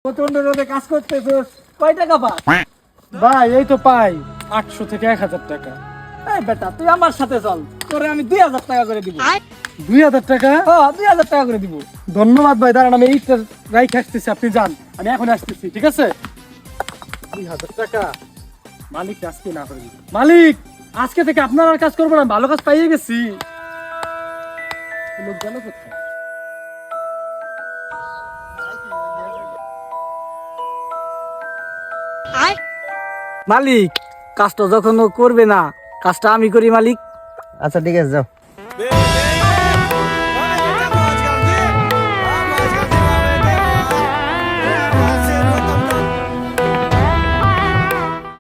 প্রচন্ড রোদে কাজ করতেছিস, কয় টাকা পাস? ভাই এই তো পাই 800 থেকে 1000 টাকা। এই বেটা তুই আমার সাথে চল, তোরে আমি 2000 টাকা করে দিব। 2000 টাকা? হ্যাঁ 2000 টাকা করে দিব। ধন্যবাদ ভাই, দাঁড়ান আমি এইটা রাইখ আসতেছি, আপনি যান, আমি এখন আসতেছি, ঠিক আছে? 2000 টাকা মালিক আজকে না করে দিবে। মালিক আজকে থেকে আপনার আর কাজ করবো না, ভালো কাজ পাইয়ে গেছি। লোক গেল কোথায়? মালিক কাজটা যখন ও করবে না, কাজটা আমি করি মালিক। আচ্ছা ঠিক আছে, যাও।